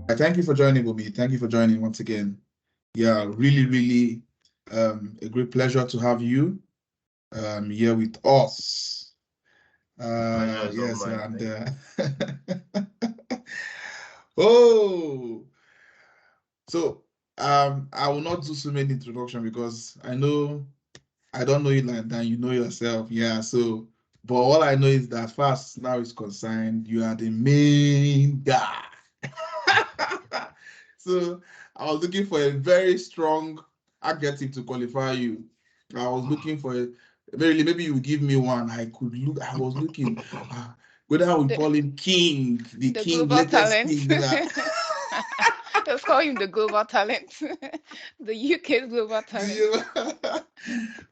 Thank you for joining, Bobby. Thank you for joining once again. Yeah, really, a great pleasure to have you here with us. The pleasure is all Yes, mine. and Thank you. oh, so I will not do so many introduction because I don't know you like that. You know yourself, yeah. So, but all I know is that as far as now is concerned, you are the main guy. So I was looking for a very strong adjective to qualify you. I was looking for a maybe you give me one. I was looking whether I would The call him king, the the king, global latest talent. king. Let's call him the global talent. The UK's global Do talent. you?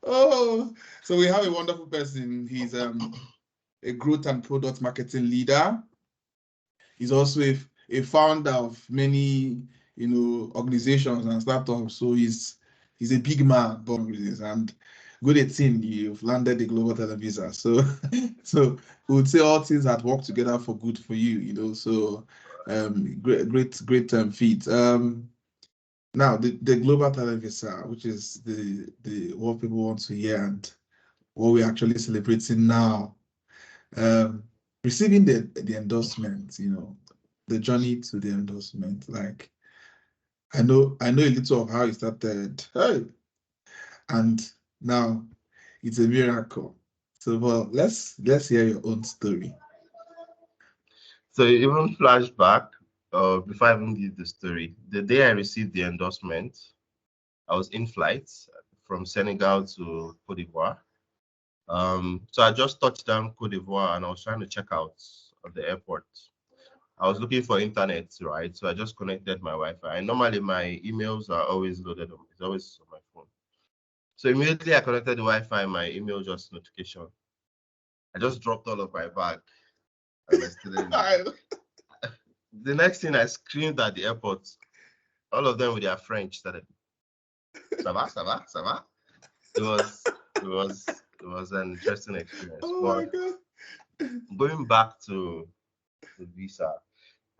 Oh, so we have a wonderful person. He's a growth and product marketing leader. He's also a founder of many, organizations and startups. So he's a big man, born with this. And good at seeing you've landed the global talent visa. So so we would say all things that work together for good for you. So great feat. Now the global talent visa, which is the what people want to hear and what we're actually celebrating now. Um, Receiving the endorsement, the journey to the endorsement. Like I know a little of how it started. Hey, and now it's a miracle. So well, let's hear your own story. So even flashback, before I even give the story, the day I received the endorsement, I was in flight from Senegal to Cote d'Ivoire. So I just touched down Cote d'Ivoire and I was trying to check out of the airport. I was looking for internet, right? So I just connected my Wi-Fi. And normally my emails are always loaded on, it's always on my phone. So immediately I connected the Wi-Fi, my email just notification. I just dropped all of my bag and I started reading. The next thing I screamed at the airport, all of them with their French started, ça va, ça va, ça va. It was it was an interesting experience. Oh my But God. going back to the visa,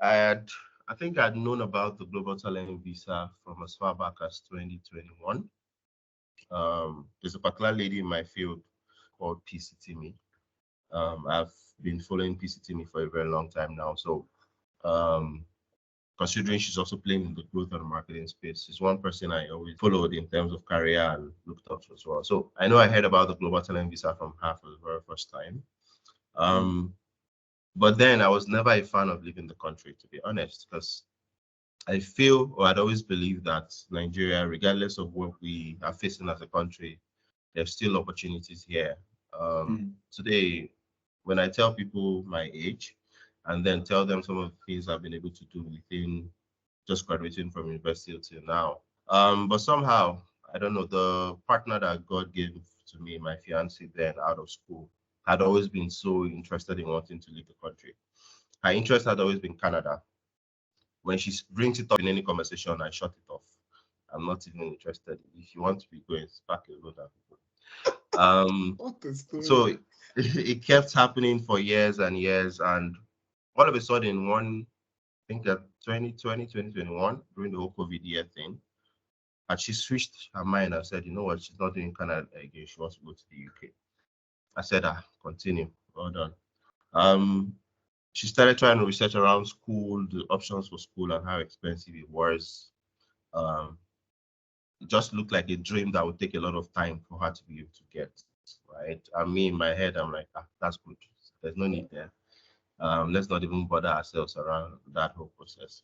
I had I think I'd known about the Global Talent Visa from as far back as 2021. There's a particular lady in my field called PCTME. I've been following PCTME for a very long time now. So um, considering she's also playing in the growth and marketing space, she's one person I always followed in terms of career and looked up to as well. So I know I heard about the Global Talent Visa from her for the very first time. Um, but then I was never a fan of leaving the country, to be honest, because I feel or I'd always believed that Nigeria, regardless of what we are facing as a country, there's still opportunities here. Today, when I tell people my age and then tell them some of the things I've been able to do within just graduating from university till now. But somehow, I don't know, the partner that God gave to me, my fiance then out of school, had always been so interested in wanting to leave the country. Her interest had always been Canada. When she brings it up in any conversation, I shut it off. I'm not even interested. If you want to be going, back alone. What a story. So it kept happening for years and years. And all of a sudden, I think that 2020, 2021, during the whole COVID year thing, and she switched her mind and said, you know what, she's not doing Canada again. She wants to go to the UK. I said, continue. Well done. Um, she started trying to research around school, the options for school and how expensive it was. Um, it just looked like a dream that would take a lot of time for her to be able to get, right? And me in my head, I'm like, that's good. There's no need there. Let's not even bother ourselves around that whole process.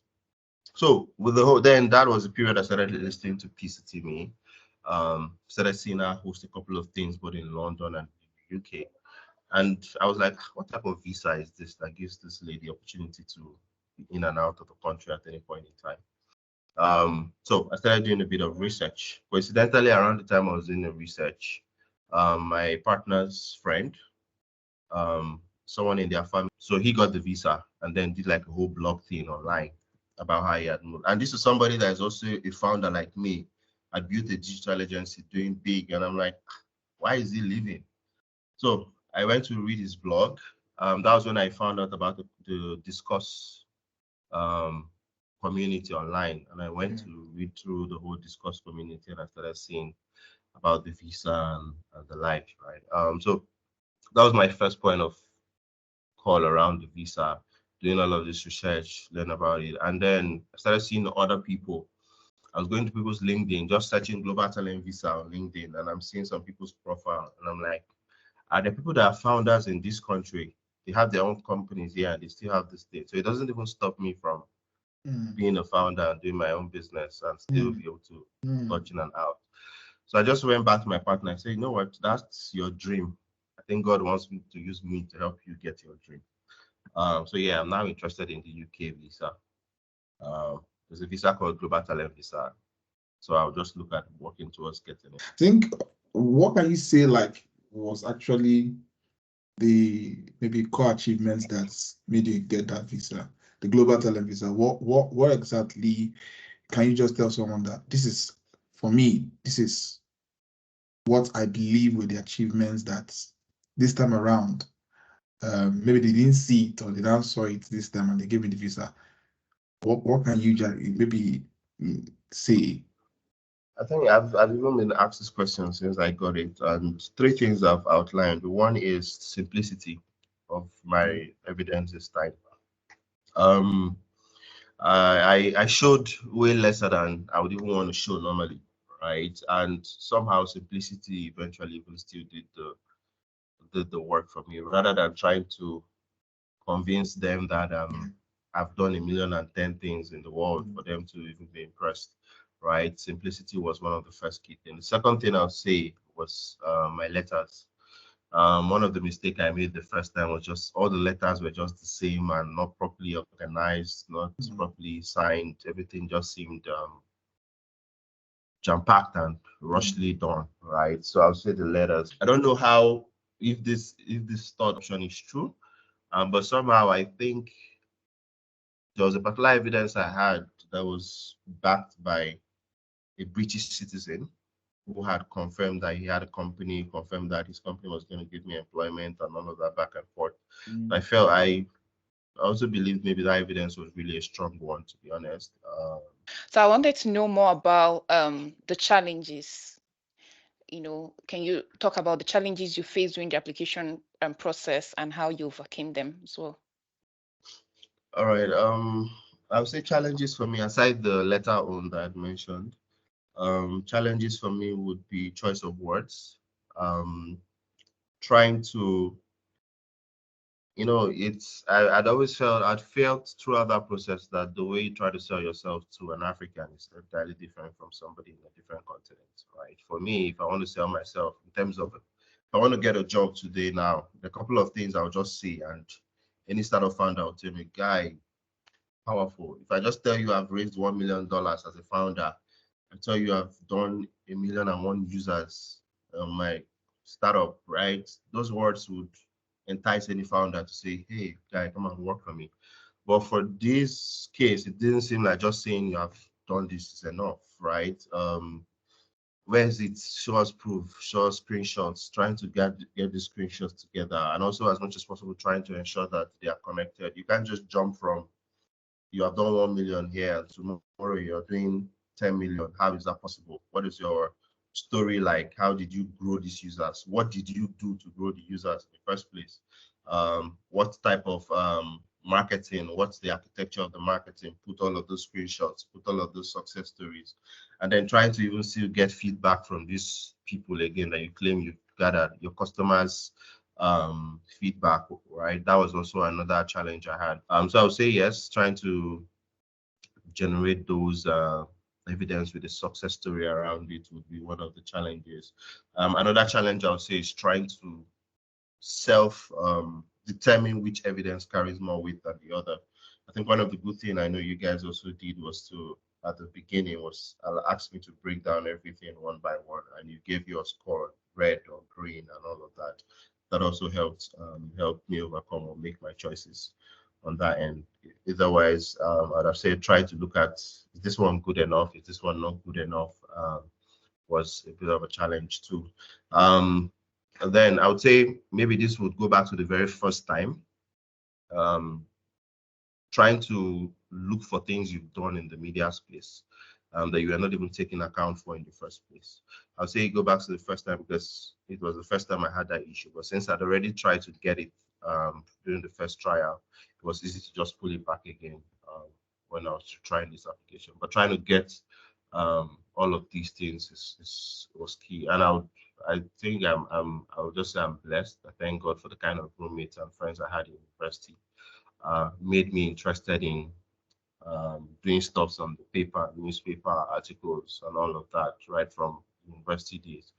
So with the whole, then that was the period I started listening to PCTME. Started seeing her host a couple of things, both in London and in the UK. And I was like, what type of visa is this that gives this lady opportunity to be in and out of the country at any point in time? So I started doing a bit of research. Coincidentally, around the time I was doing the research, my partner's friend, someone in their family, so he got the visa and then did like a whole blog thing online about how he had moved. And this is somebody that is also a founder like me. I built a digital agency doing big, and I'm like, why is he leaving? So I went to read his blog. That was when I found out about the Discuss um, community online, and I went to read through the whole Discourse community, and I started seeing about the visa and the like, right? So that was my first point of call around the visa, doing all of this research, learn about it, and then I started seeing other people. I was going to people's LinkedIn, just searching global talent visa on LinkedIn, and I'm seeing some people's profile, and I'm like, are the people that are founders in this country? They have their own companies here, and they still have this thing. So it doesn't even stop me from being a founder and doing my own business and still be able to touch in and out. So I just went back to my partner and said, you know what, that's your dream. I think God wants me to use me to help you get your dream. So yeah, I'm now interested in the UK visa. There's a visa called Global Talent Visa. So I'll just look at working towards getting it. I think, what can you say like was actually the maybe core achievements that made you get that visa, the Global Talent Visa? What exactly can you just tell someone that this is, for me, this is what I believe were the achievements that this time around, maybe they didn't see it or they didn't saw it this time and they gave me the visa. What can you just maybe say? I think I've even been asked this question since I got it, and three things I've outlined. One is simplicity of my evidence this time. I showed way lesser than I would even want to show normally, right? And somehow simplicity eventually even still did the work for me, rather than trying to convince them that I've done 1,000,010 things in the world for them to even be impressed, right? Simplicity was one of the first key things. The second thing I'll say was my letters. One of the mistakes I made the first time was just all the letters were just the same and not properly organized, not properly signed. Everything just seemed jam-packed and rushedly done, right? So I'll say the letters. I don't know how if this third option is true, but somehow I think there was a particular evidence I had that was backed by a British citizen who had confirmed that he had a company, confirmed that his company was going to give me employment and all of that back and forth. I also believe maybe that evidence was really a strong one, to be honest. So I wanted to know more about the challenges. Can you talk about the challenges you faced during the application process and how you overcame them as well? All right. I would say challenges for me, aside the letter on that I mentioned, challenges for me would be choice of words. Trying to, I'd felt throughout that process that the way you try to sell yourself to an African is entirely different from somebody in a different continent, right? For me, if I want to sell myself in terms of, if I want to get a job today now, a couple of things I'll just see, and any startup founder will tell me, guy, powerful. If I just tell you I've raised $1 million as a founder, I tell you I've done 1,000,001 users on my startup, right? Those words would entice any founder to say, hey, guy, come and work for me. But for this case, it didn't seem like just saying you have done this is enough, right? Where is it? Show us proof, show us screenshots, trying to get the screenshots together, and also as much as possible trying to ensure that they are connected. You can't just jump from you have done 1 million here and tomorrow you're doing 10 million. How is that possible? What is your story like? How did you grow these users? What did you do to grow the users in the first place? What type of marketing? What's the architecture of the marketing? Put all of those screenshots, put all of those success stories, and then trying to even still get feedback from these people again that you claim you've gathered, your customers, feedback, right? That was also another challenge I had. So I would say yes, trying to generate those evidence with a success story around it would be one of the challenges. Another challenge I would say is trying to self determine which evidence carries more weight than the other. I think one of the good things I know you guys also did was to, at the beginning, was ask me to break down everything one by one, and you gave your score red or green and all of that. That also helped me overcome or make my choices on that end. Otherwise, I'd have said try to look at, is this one good enough? Is this one not good enough? Was a bit of a challenge too. And then I would say maybe this would go back to the very first time. trying to look for things you've done in the media space that you were not even taking account for in the first place. I'll say go back to the first time because it was the first time I had that issue. But since I'd already tried to get it during the first trial, it was easy to just pull it back again when I was trying this application. But trying to get all of these things was key. And I think I would just say I'm blessed. I thank God for the kind of roommates and friends I had in university. Made me interested in doing stuff on the paper, newspaper articles, and all of that right from university days.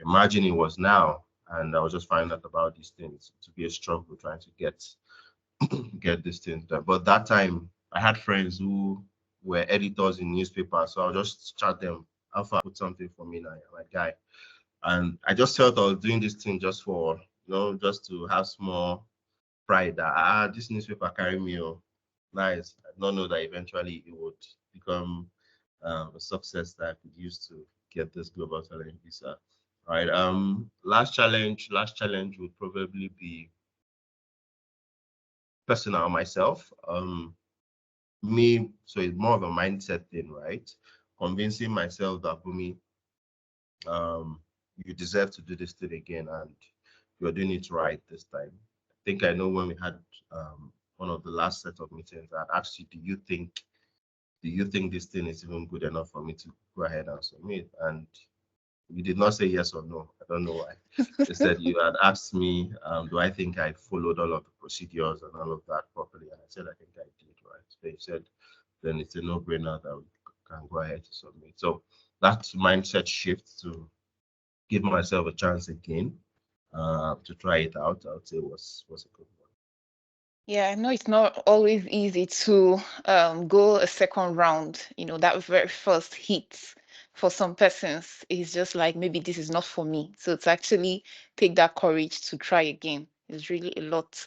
Imagine it was now, and I was just finding out about these things. To be a struggle trying to get these things done. But that time, I had friends who were editors in newspapers, so I'll just chat them. Alpha, put something for me now, my guy. And I just felt I was doing this thing just for, just to have small pride that this newspaper carry me. Oh, nice. I don't know that eventually it would become a success that I could use to get this global talent visa. All right. Last challenge would probably be personal myself. So it's more of a mindset thing, right? Convincing myself that Bumi, you deserve to do this thing again and you're doing it right this time. I think I know when we had one of the last set of meetings, I asked you, do you think this thing is even good enough for me to go ahead and submit? And you did not say yes or no. I don't know why. You said you had asked me, do I think I followed all of the procedures and all of that properly? And I said, I think I did, right? So you said, then it's a no-brainer that we can go ahead to submit. So that mindset shift to give myself a chance again to try it out, I would say was a good one. Yeah, I know it's not always easy to go a second round. That very first hit for some persons is just like, maybe this is not for me. So to actually take that courage to try again is really a lot.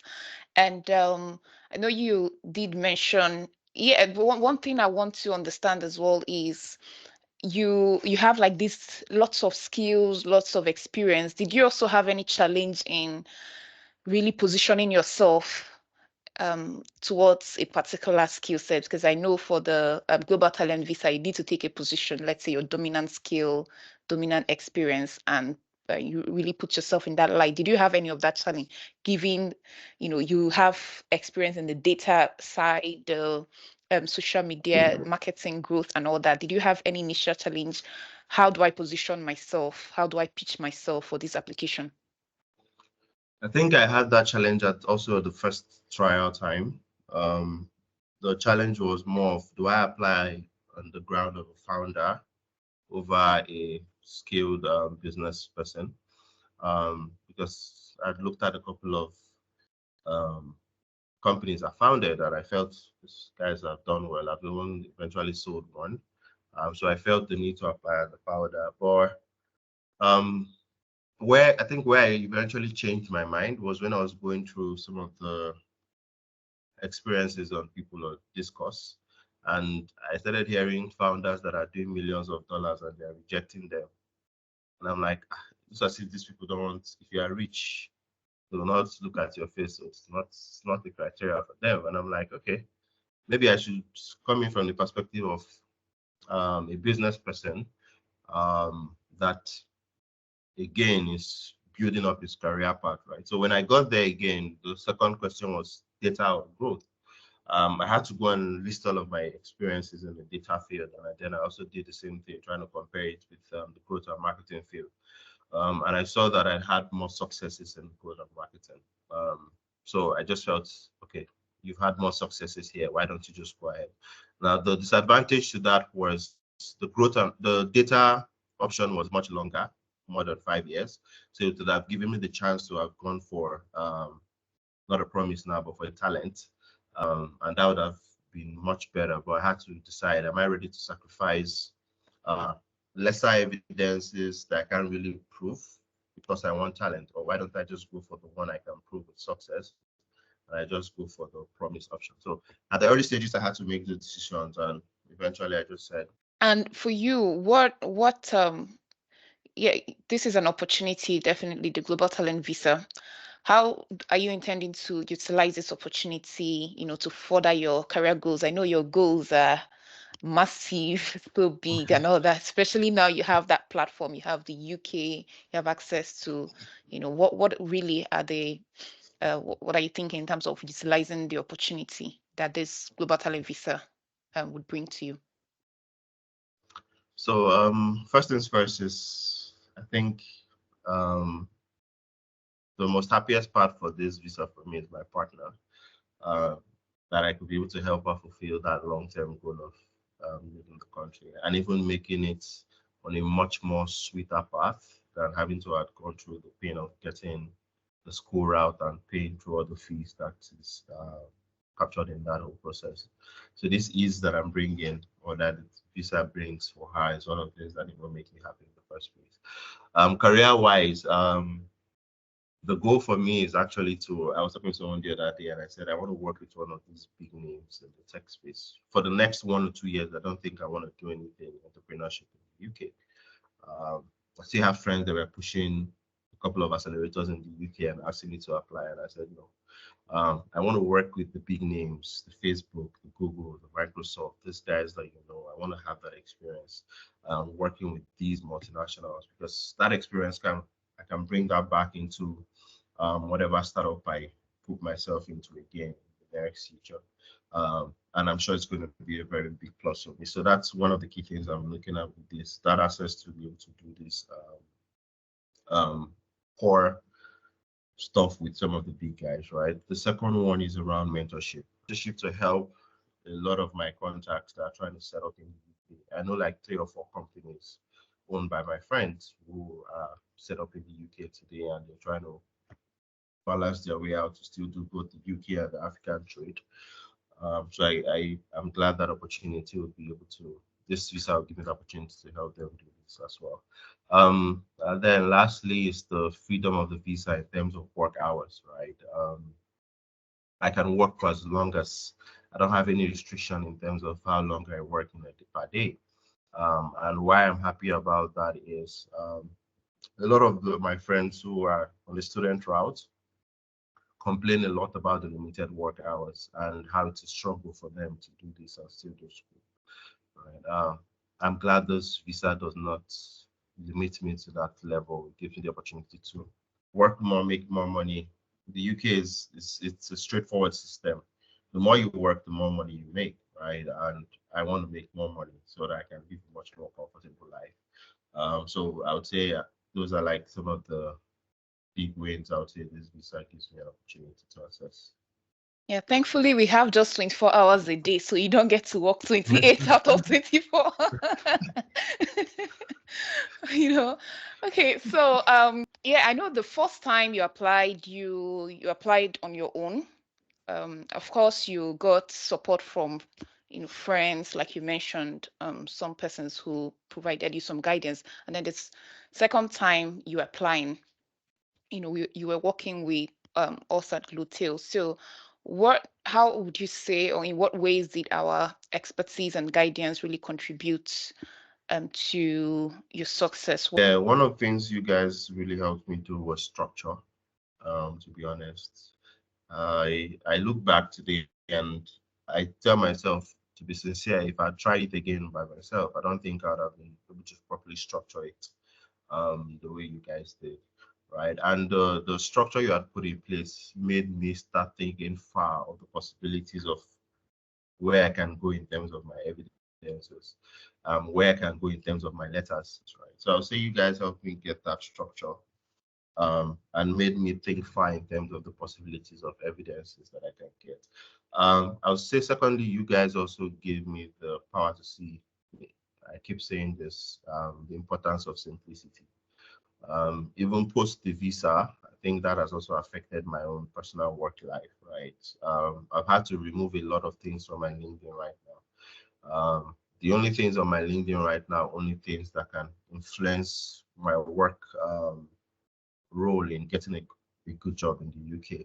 And I know you did mention, yeah, but one thing I want to understand as well is you have like this lots of skills, lots of experience. Did you also have any challenge in really positioning yourself towards a particular skill set? Because I know for the global talent visa, you need to take a position, let's say your dominant skill, dominant experience, and you really put yourself in that light. Did you have any of that challenge, given you have experience in the data side, the social media, marketing, growth, and all that? Did you have any initial challenge? How do I position myself? How do I pitch myself for this application? I think I had that challenge at also the first trial time. The challenge was more of, do I apply on the ground of a founder over a skilled business person? Because I'd looked at a couple of companies I founded that I felt these guys have done well. I've even eventually sold one. So I felt the need to apply as a founder. But where I eventually changed my mind was when I was going through some of the experiences on people on discourse, and I started hearing founders that are doing millions of dollars and they're rejecting them. And I'm like, it's as if these people don't want, if you are rich, they will not look at your face. So it's not the criteria for them. And I'm like, okay, maybe I should come in from the perspective of a business person that again is building up his career path, right? So when I got there again, the second question was data or growth. I had to go and list all of my experiences in the data field, and then I also did the same thing, trying to compare it with the growth and marketing field. And I saw that I had more successes in growth and marketing. So I just felt, okay, you've had more successes here. Why don't you just go ahead? Now, the disadvantage to that was the growth and the data option was much longer, more than 5 years. So it would have given me the chance to have gone for not a promise now, but for a talent. And that would have been much better. But I had to decide, am I ready to sacrifice lesser evidences that I can't really prove because I want talent? Or why don't I just go for the one I can prove with success? And I just go for the promise option. So at the early stages, I had to make the decisions, and eventually I just said. And for you, yeah, this is an opportunity, definitely, the global talent visa. how are you intending to utilize this opportunity, to further your career goals? I know your goals are massive, so big and all that, especially now you have that platform, you have the UK, you have access to, what really are the, what are you thinking in terms of utilizing the opportunity that this Glotale visa would bring to you? So first things first is, I think the most happiest part for this visa for me is my partner. That I could be able to help her fulfill that long-term goal of leaving the country, and even making it on a much more sweeter path than having to have gone through the pain of getting the school route and paying through all the fees that is captured in that whole process. So this ease that I'm bringing, or that visa brings for her, is one of the things that will make me happy in the first place. Career-wise, the goal for me is actually I was talking to someone the other day and I said, I want to work with one of these big names in the tech space. For the next 1 or 2 years, I don't think I want to do anything entrepreneurship in the UK. I still have friends that were pushing a couple of accelerators in the UK and asking me to apply. And I said, no. I want to work with the big names, the Facebook, the Google, the Microsoft, these guys that I want to have that experience working with these multinationals, because that experience I can bring that back into whatever startup I put myself into again in the next future. And I'm sure it's going to be a very big plus for me. So that's one of the key things I'm looking at with this, that access to be able to do this core stuff with some of the big guys, right? The second one is around mentorship. Mentorship to help a lot of my contacts that are trying to set up in the UK. I know like 3 or 4 companies owned by my friends who are set up in the UK today, and they're trying to balance their way out to still do both the UK and the African trade. So I'm glad that opportunity will be able to, this visa will give me the opportunity to help them do this as well. And then lastly is the freedom of the visa in terms of work hours, right? I can work for as long as, I don't have any restriction in terms of how long I work per day. And why I'm happy about that is a lot of my friends who are on the student route complain a lot about the limited work hours and how it's a struggle for them to do this and still do school. Right? I'm glad this visa does not limit me to that level. It gives me the opportunity to work more, make more money. The UK it's a straightforward system. The more you work, the more money you make, right? And I want to make more money so that I can live a much more comfortable life. So I would say those are like some of the big wins I would say this visa gives me an opportunity to access. Yeah, thankfully we have just 24 hours a day, so you don't get to work 28 out of 24. Okay, so yeah, I know the first time you applied, you applied on your own. Of course, you got support from friends, like you mentioned, some persons who provided you some guidance, and then this second time you applying, you were working with us at Glotale. So how would you say, or in what ways did our expertise and guidance really contribute to your success? Yeah, one of the things you guys really helped me do was structure, to be honest. I look back today and I tell myself, to be sincere, if I tried it again by myself, I don't think I'd have been able to properly structure it the way you guys did, right? And the structure you had put in place made me start thinking far of the possibilities of where I can go in terms of my evidences, where I can go in terms of my letters, right? So I'll say you guys helped me get that structure and made me think far in terms of the possibilities of evidences that I can get. I'll say secondly, you guys also gave me the power to see. I keep saying this, the importance of simplicity. Even post the visa, I think that has also affected my own personal work life, right? I've had to remove a lot of things from my LinkedIn right now. The only things on my LinkedIn right now, only things that can influence my work role in getting a good job in the UK.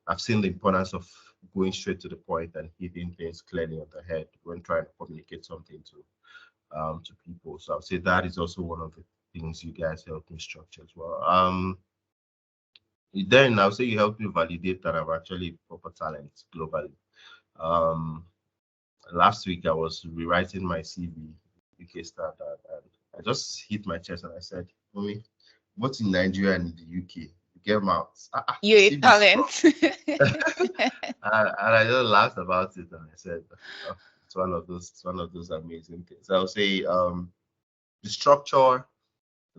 I've seen the importance of going straight to the point and hitting things clearly on the head when trying to communicate something to people. So I'll say that is also one of the things you guys help me structure as well. Then I'll say you helped me validate that I'm actually proper talent globally. Last week I was rewriting my CV, UK standard, and I just hit my chest and I said, "Mommy, what's in Nigeria and in the UK? You get mouths. You're a CV is strong." talent. And I just laughed about it and I said, oh, it's one of those amazing things. I'll say the structure,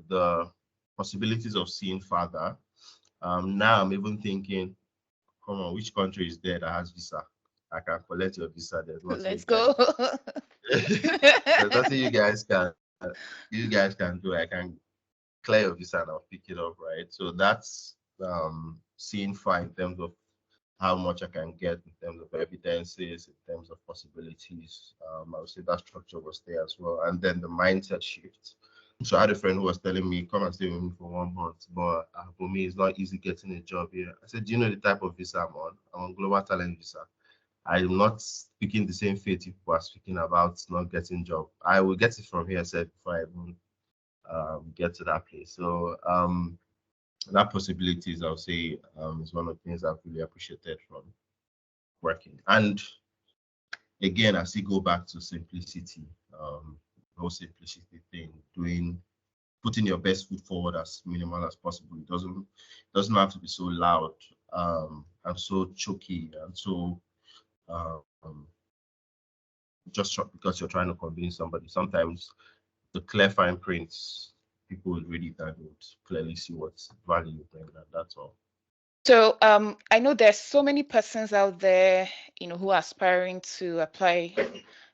the possibilities of seeing further. Now I'm even thinking, come on, which country is there that has visa? I can collect your visa. There's nothing Let's you guys go. there's nothing you guys can do. I can clear your visa and I'll pick it up, right? So that's seeing far in terms of how much I can get in terms of evidences, in terms of possibilities. I would say that structure was there as well. And then the mindset shift. So I had a friend who was telling me, come and stay with me for 1 month. But for me, it's not easy getting a job here. I said, do you know the type of visa I'm on? I'm on global talent visa. I'm not speaking the same faith people are speaking about not getting job. I will get it from here, said before I even get to that place. So that possibilities, I'll say, is one of the things I've really appreciated from working. And again, I still go back to simplicity, whole simplicity thing, putting your best foot forward as minimal as possible. It doesn't have to be so loud and so choky and so just because you're trying to convince somebody. Sometimes the clear fine prints, people will read it and would clearly see what's value you bring, and that's all. So I know there's so many persons out there, who are aspiring to apply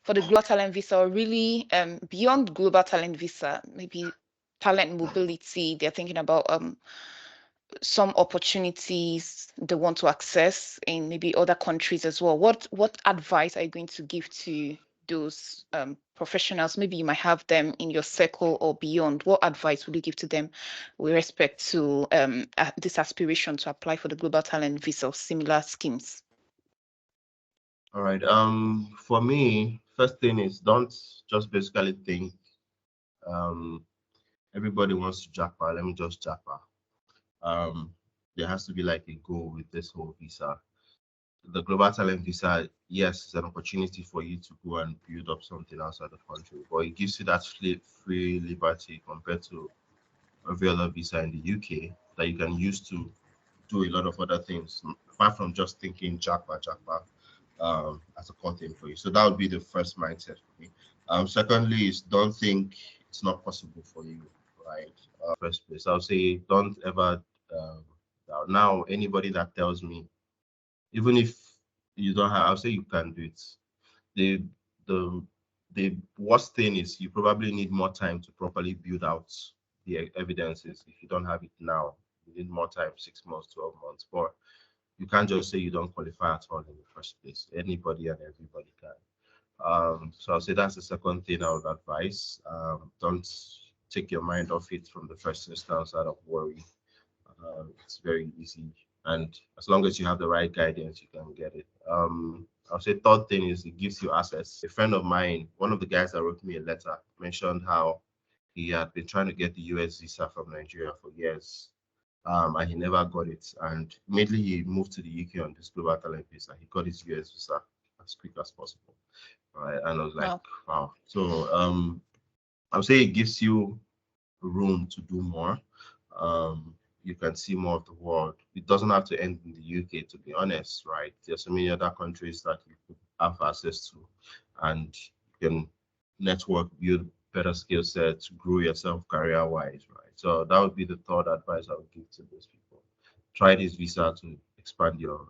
for the Global Talent Visa, or really beyond Global Talent Visa, maybe talent mobility. They're thinking about some opportunities they want to access in maybe other countries as well. What advice are you going to give to those professionals? Maybe you might have them in your circle or beyond. What advice would you give to them with respect to this aspiration to apply for the Global Talent Visa or similar schemes? All right. For me, first thing is don't just basically think everybody wants to japa. Let me just japa. There has to be like a goal with this whole visa. The Global Talent Visa, yes, it's an opportunity for you to go and build up something outside the country, but it gives you that free liberty compared to every other visa in the UK that you can use to do a lot of other things apart from just thinking japa as a core thing for you. So that would be the first mindset for me. Secondly, is don't think it's not possible for you, right? First place, I'll say don't ever doubt. Now anybody that tells me, even if you don't have, I'll say you can do it. The the the worst thing is you probably need more time to properly build out the evidences. If you don't have it now, you need more time, 6 months, 12 months. But you can't just say you don't qualify at all in the first place. Anybody and everybody can. So I'll say that's the second thing I would advise. Don't take your mind off it from the first instance out of worry. It's very easy, and as long as you have the right guidance, you can get it. I'll say third thing is it gives you access. A friend of mine, one of the guys that wrote me a letter, mentioned how he had been trying to get the US visa from Nigeria for years, and he never got it. And immediately he moved to the UK on this global talent visa. He got his US visa as quick as possible, right? And I was like, wow. So I would say it gives you room to do more. You can see more of the world. It doesn't have to end in the UK, to be honest, right? There's so many other countries that you could have access to, and you can network, build better skill sets, grow yourself career-wise, right? So that would be the third advice I would give to those people. Try this visa to expand your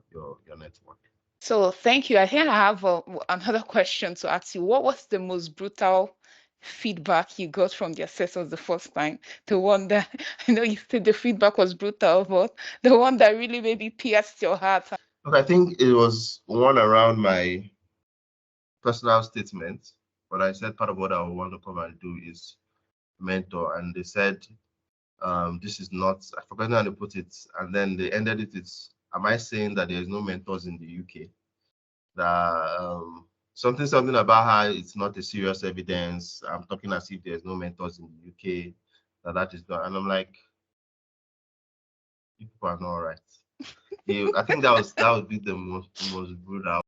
network. So thank you. I think I have another question to ask you. What was the most brutal feedback you got from the assessors the first time? The one that I know you said the feedback was brutal, but the one that really maybe pierced your heart. Look, I think it was one around my personal statement, but I said part of what I would want to come and do is mentor, and they said this is not, I forgot how to put it, and then they ended it. It's, am I saying that there's no mentors in the UK? That something about how it's not a serious evidence. I'm talking as if there's no mentors in the UK. That is done, and I'm like, You people are not right. I think that would be the most brutal.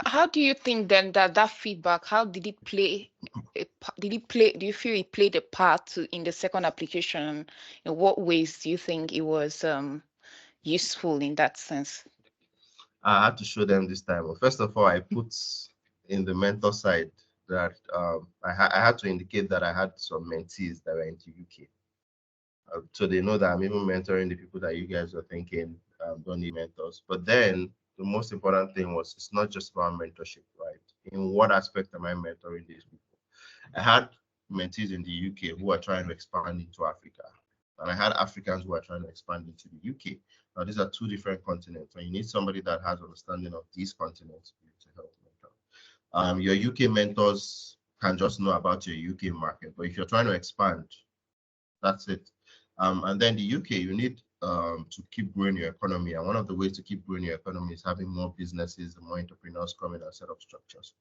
How do you think then that feedback, how did it play? Do you feel it played a part in the second application? In what ways do you think it was useful in that sense? I had to show them this time. Well, first of all, I put in the mentor side that I had to indicate that I had some mentees that were into UK. So they know that I'm even mentoring the people that you guys are thinking don't need mentors. But then the most important thing was it's not just about mentorship, right? In what aspect am I mentoring these people? I had mentees in the UK who are trying to expand into Africa, and I had Africans who are trying to expand into the UK. Now, these are two different continents, and you need somebody that has understanding of these continents to help mentor. Your UK mentors can just know about your UK market, but if you're trying to expand, that's it. And then the UK, you need to keep growing your economy. And one of the ways to keep growing your economy is having more businesses and more entrepreneurs come in and set up structures.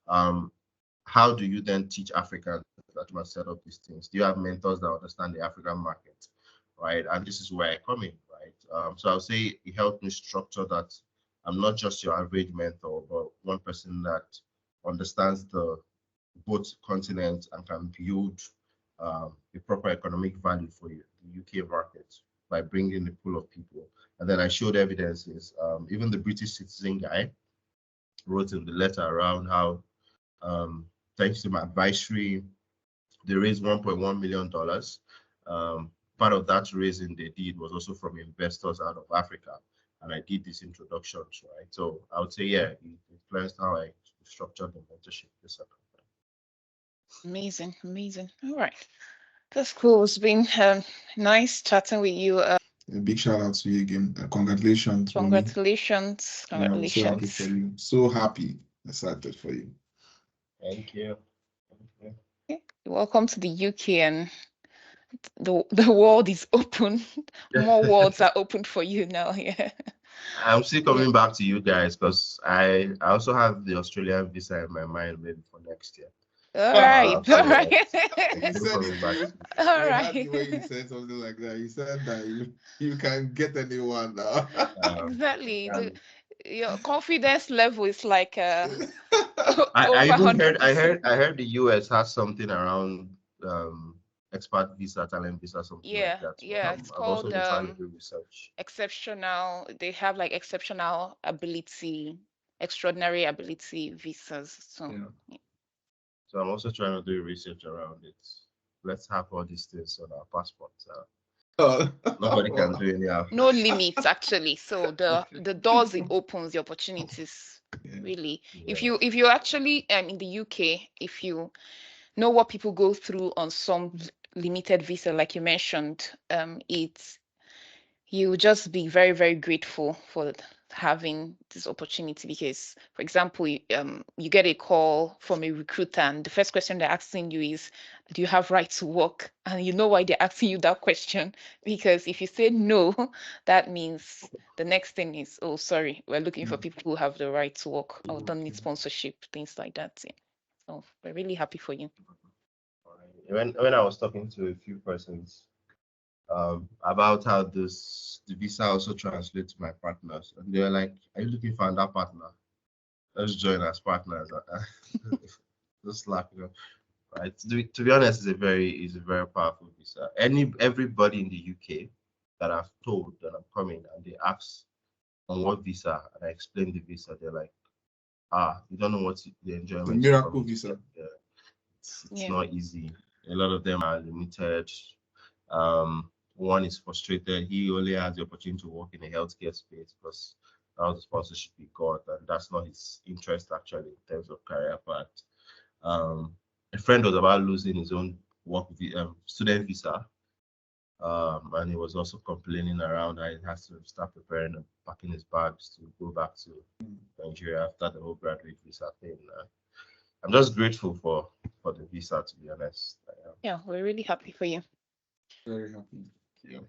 How do you then teach Africans that must set up these things? Do you have mentors that understand the African market, right? And this is where I come in, right? So I'll say it helped me structure that I'm not just your average mentor, but one person that understands the both continents and can build a proper economic value for you, the UK market, by bringing a pool of people. And then I showed evidences. Even the British citizen guy wrote in the letter around how, thanks to my advisory, they raised $1.1 million. Part of that raising they did was also from investors out of Africa. And I did these introductions, right? So I would say, yeah, it influenced how I structured the mentorship this time. Amazing, amazing. All right. That's cool. It's been nice chatting with you. A big shout out to you again. Congratulations. Congratulations. I'm so happy for you. So happy. Excited for you. Thank you. Okay. Welcome to the UK, and the world is open. More worlds are open for you now. Yeah. I'm still coming back to you guys because I also have the Australian visa in my mind maybe for next year. All right. All right. You said it. All right. The way you said something like that. You said that you can get anyone now. Exactly. Your confidence level is like I over even 100%. I heard the US has something around expat visa, talent visa, something like that. Yeah, it's I've also called been trying to do research. exceptional. They have like exceptional ability, extraordinary ability visas. So Yeah. So I'm also trying to do research around it. Let's have all these things on our passports. Nobody can do anyhow. no limits actually. So the doors it opens, the opportunities. Yeah. Really, Yeah. if you actually in the UK, if you know what people go through on some limited visa, like you mentioned, you will just be very, very grateful for having this opportunity because, for example, you get a call from a recruiter and the first question they're asking you is, do you have right to work? And you know why they're asking you that question? Because if you say no, that means the next thing is, oh, sorry, we're looking for people who have the right to work or don't need sponsorship, things like that. Yeah. So we're really happy for you. When I was talking to a few persons about how the visa also translates to my partners, and they were like, "Are you looking for another partner? Let's join as partners." Just like, right? To be honest, it's a very powerful visa. Everybody in the UK that I've told that I'm coming and they ask on what visa, and I explain the visa, they're like, you don't know what the enjoyment. The miracle visa. It's not easy. A lot of them are limited. One is frustrated. He only has the opportunity to work in the healthcare space because that was the sponsorship he got, and that's not his interest actually in terms of career path. A friend was about losing his own student visa, and he was also complaining around that he has to start preparing and packing his bags to go back to Nigeria after the whole graduate visa thing. I'm just grateful for the visa, to be honest. Yeah, we're really happy for you. Very happy. Yeah.